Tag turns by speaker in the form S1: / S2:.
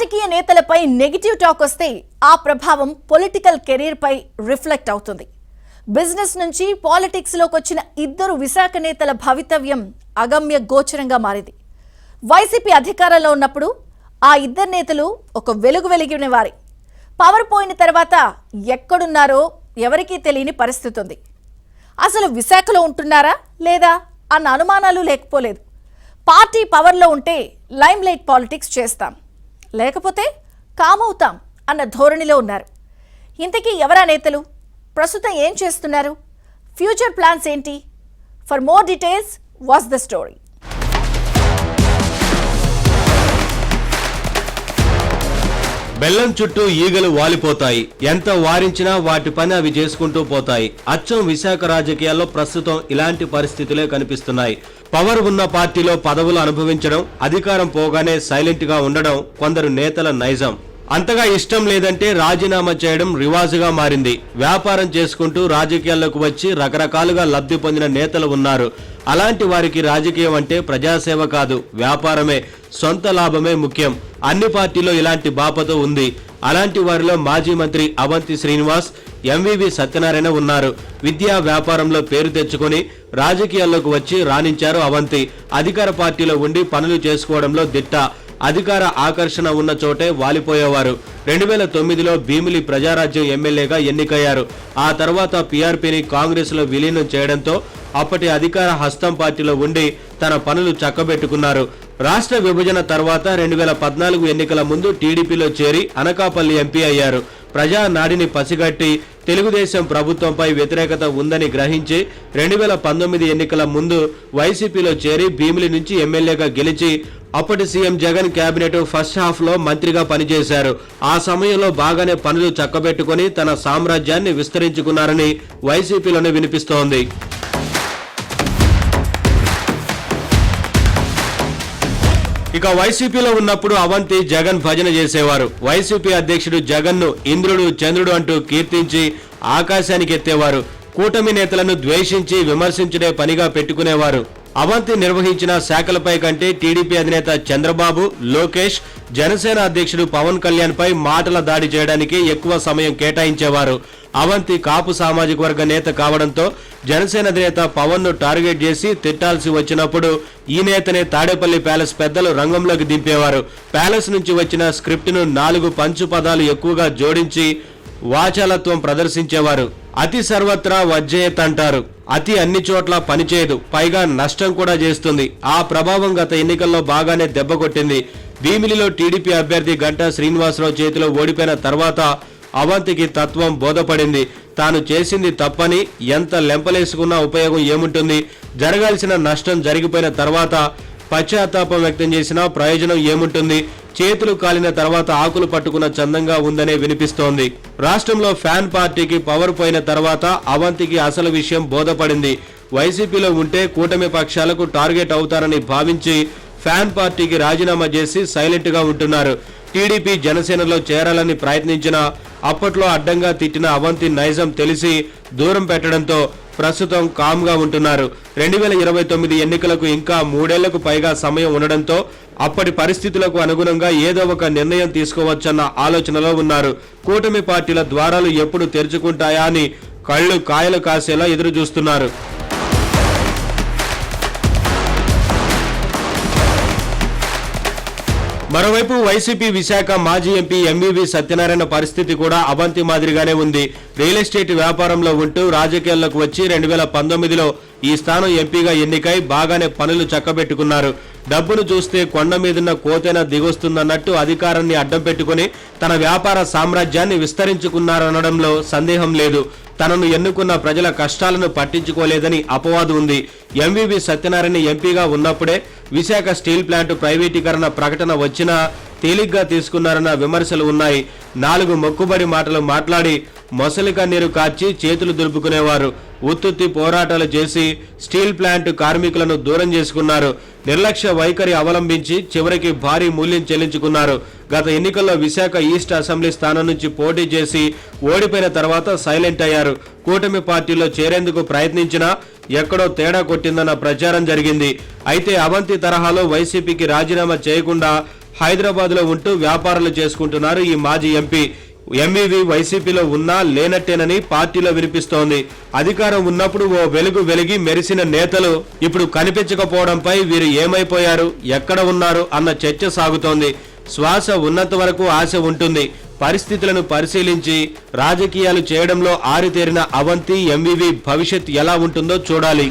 S1: రాజకీయ నేతలపై negative talk వస్తే ఆ ప్రభావం పొలిటికల్ కెరీర్ పై రిఫ్లెక్ట్ అవుతుంది. బిజినెస్ నుంచి పాలిటిక్స్ లోకి వచ్చిన ఇద్దరు విశాఖ నేతల భవితవ్యం అగమ్య గోచరంగా మారింది. వైసీపీ అధికారంలో ఉన్నప్పుడు ఆ ఇద్దరు నేతలు ఒక వెలుగు వెలిగిన వారి. పవర్ పోయిన తర్వాత ఎక్కడున్నారో ఎవరికీ తెలియని పరిస్థితి ఉంది. అసలు విశాఖలో ఉంటున్నారా లేదా అన్న అనుమానాలు లేకపోలేదు. పార్టీ పవర్లో ఉంటే లైమ్ లైట్ పాలిటిక్స్ చేస్తాం, లేకపోతే కామవుతాం అన్న ధోరణిలో ఉన్నారు. ఇంతకీ ఎవరా నేతలు? ప్రస్తుతం ఏం చేస్తున్నారు? ఫ్యూచర్ ప్లాన్స్ ఏంటి? For more details watch the story.
S2: బెల్లం చుట్టూ ఈగలు వాలిపోతాయి. ఎంత వారించినా వాటి పని అవి చేసుకుంటూ పోతాయి. అచ్చం విశాఖ రాజకీయాల్లో ప్రస్తుతం ఇలాంటి పరిస్థితులే కనిపిస్తున్నాయి. పవర్ ఉన్న పార్టీలో పదవులు అనుభవించడం, అధికారం పోగానే సైలెంట్ గా ఉండడం కొందరు నేతల నైజం. అంతగా ఇష్టం లేదంటే రాజీనామా చేయడం రివాజుగా మారింది. వ్యాపారం చేసుకుంటూ రాజకీయాల్లోకి వచ్చి రకరకాలుగా లబ్ధి పొందిన నేతలు ఉన్నారు. అలాంటి వారికి రాజకీయం అంటే ప్రజాసేవ కాదు, వ్యాపారమే, సొంత లాభమే ముఖ్యం. అన్ని పార్టీలో ఇలాంటి బాపతో ఉంది. అలాంటి వారిలో మాజీ మంత్రి అవంతి శ్రీనివాస్, ఎంవివి సత్యనారాయణ ఉన్నారు. విద్యా వ్యాపారంలో పేరు తెచ్చుకొని రాజకీయాల్లోకి వచ్చి రాణించారు అవంతి. అధికార పార్టీలో ఉండి పనులు చేసుకోవడంలో దిట్ట. అధికార ఆకర్షణ ఉన్న చోటే వాలిపోయేవారు. 2009లో భీమిలి ప్రజారాజ్యం ఎమ్మెల్యేగా ఎన్నికయ్యారు. ఆ తర్వాత పీఆర్పీని కాంగ్రెస్ లో విలీనం చేయడంతో అప్పటి అధికార హస్తం పార్టీలో ఉండి తన పనులు చక్కబెట్టుకున్నారు. రాష్ట్ర విభజన తర్వాత 2014 ఎన్నికల ముందు టీడీపీలో చేరి అనకాపల్లి ఎంపీ అయ్యారు. ప్రజా నాడిని పసిగట్టి తెలుగుదేశం ప్రభుత్వంపై వ్యతిరేకత ఉందని గ్రహించి 2019 ఎన్నికల ముందు వైసీపీలో చేరి భీమిలి నుంచి ఎమ్మెల్యేగా గెలిచి అప్పటి CM Jagan cabinet first half లో మంత్రిగా పనిచేశారు. ఆ సమయంలో బాగానే పనులు చక్కబెట్టుకుని తన సామ్రాజ్యాన్ని విస్తరించుకున్నారని వైసీపీలోనే వినిపిస్తోంది. ఇక వైసీపీలో ఉన్నప్పుడు అవంతి జగన్ భజన చేసేవారు. వైసీపీ అధ్యక్షుడు జగన్ ను ఇంద్రుడు చంద్రుడు అంటూ కీర్తించి ఆకాశానికి ఎత్తేవారు. కూటమి నేతలను ద్వేషించి విమర్శించడే పనిగా పెట్టుకునేవారు. అవంతి నిర్వహించిన శాఖలపై కంటే టీడీపీ అధినేత చంద్రబాబు, లోకేష్, జనసేన అధ్యక్షుడు పవన్ కళ్యాణ్ పై మాటల దాడి చేయడానికి ఎక్కువ సమయం కేటాయించేవారు. అవంతి కాపు సామాజిక వర్గ నేత కావడంతో జనసేన అధినేత పవన్ ను టార్గెట్ చేసి తిట్టాల్సి వచ్చినప్పుడు ఈ నేతనే తాడేపల్లి ప్యాలెస్ పెద్దలు రంగంలోకి దింపేవారు. ప్యాలెస్ నుంచి వచ్చిన స్క్రిప్ట్ ను 4 పంచు పదాలు ఎక్కువగా జోడించి వాచాలత్వం ప్రదర్శించేవారు. అతి సర్వత్రా వజ్జేయత్ అంటారు. అతి అన్ని చోట్ల పనిచేయదు, పైగా నష్టం కూడా చేస్తుంది. ఆ ప్రభావం గత ఎన్నికల్లో బాగానే దెబ్బ కొట్టింది. భీమిలిలో టీడీపీ అభ్యర్థి గంటా శ్రీనివాసరావు చేతిలో ఓడిపోయిన తర్వాత అవంతికి తత్వం బోధపడింది. తాను చేసింది తప్పని, ఎంత లెంపలేసుకున్నా ఉపయోగం ఏముంటుంది, జరగాల్సిన నష్టం జరిగిపోయిన తర్వాత పశ్చాత్తాపం వ్యక్తం చేసినా ప్రయోజనం ఏముంటుంది, చేతులు కాలిన తర్వాత ఆకులు పట్టుకున్న చందంగా ఉందనే వినిపిస్తోంది. రాష్ట్రంలో ఫ్యాన్ పార్టీకి పవర్ పోయిన తర్వాత అవంతికి అసలు విషయం బోధపడింది. వైసీపీలో ఉంటే కూటమి పక్షాలకు టార్గెట్ అవుతారని భావించి ఫ్యాన్ పార్టీకి రాజీనామా చేసి సైలెంట్ గా ఉంటున్నారు. టీడీపీ జనసేనలో చేరాలని ప్రయత్నించిన అప్పట్లో అడ్డంగా తిట్టిన అవంతి నైజం తెలిసి దూరం పెట్టడంతో ప్రస్తుతం కామ్ గా ఉంటున్నారు. 2029 ఎన్నికలకు ఇంకా 3 ఏళ్లకు పైగా సమయం ఉండడంతో అప్పటి పరిస్థితులకు అనుగుణంగా ఏదో ఒక నిర్ణయం తీసుకోవచ్చన్న ఆలోచనలో ఉన్నారు. కూటమి పార్టీల ద్వారాలు ఎప్పుడు తెరుచుకుంటాయా అని కళ్ళు కాయలు కాసేలా ఎదురు చూస్తున్నారు. మరోవైపు వైసీపీ విశాఖ మాజీ ఎంపీ ఎంవివి సత్యనారాయణ పరిస్థితి కూడా అవంతి మాదిరిగానే ఉంది. రియల్ ఎస్టేట్ వ్యాపారంలో ఉంటూ రాజకీయాల్లోకి వచ్చి 2019లో ఈ స్థానం ఎంపీగా ఎన్నికై బాగానే పనులు చక్కబెట్టుకున్నారు. డబ్బును చూస్తే కొండ మీదున్న కోతైనా దిగొస్తుందన్నట్టు అధికారాన్ని అడ్డం పెట్టుకుని తన వ్యాపార సామ్రాజ్యాన్ని విస్తరించుకున్నారనడంలో సందేహం లేదు. తనను ఎన్నుకున్న ప్రజల కష్టాలను పట్టించుకోలేదని అపవాదు ఉంది. ఎంవివి సత్యనారాయణ ఎంపీగా ఉన్నప్పుడే విశాఖ స్టీల్ ప్లాంట్ ప్రైవేటీకరణ ప్రకటన వచ్చినా తేలిగ్గా తీసుకున్నారన్న విమర్శలు ఉన్నాయి. 4 మొక్కుబడి మాటలు మాట్లాడి మొసలి కన్నీరు కార్చి చేతులు దులుపుకునేవారు. ఉత్తుత్తి పోరాటాలు చేసి స్టీల్ ప్లాంట్ కార్మికులను దూరం చేసుకున్నారు. నిర్లక్ష్య వైఖరి అవలంబించి చివరికి భారీ మూల్యం చెల్లించుకున్నారు. గత ఎన్నికల్లో విశాఖ ఈస్ట్ అసెంబ్లీ స్థానం నుంచి పోటీ చేసి ఓడిపోయిన తర్వాత సైలెంట్ అయ్యారు. కూటమి పార్టీలో చేరేందుకు ప్రయత్నించినా ఎక్కడో తేడా కొట్టిందన్న ప్రచారం జరిగింది. అయితే అవంతి తరహాలో వైసీపీకి రాజీనామా చేయకుండా హైదరాబాద్లో ఉంటూ వ్యాపారాలు చేసుకుంటున్నారు ఈ మాజీ ఎంపీ. ఎంఈవి వైసీపీలో ఉన్నా లేనట్టేనని పార్టీలో వినిపిస్తోంది. అధికారం ఉన్నప్పుడు ఓ వెలుగు వెలిగి మెరిసిన నేతలు ఇప్పుడు కనిపించకపోవడంపై వీరు ఏమైపోయారు, ఎక్కడ ఉన్నారు అన్న చర్చ సాగుతోంది. శ్వాస ఉన్నంత వరకు ఆశ ఉంటుంది. పరిస్థితులను పరిశీలించి రాజకీయాలు చేయడంలో ఆరితేరిన అవంతి ఎంవివి భవిష్యత్ ఎలా ఉంటుందో చూడాలి.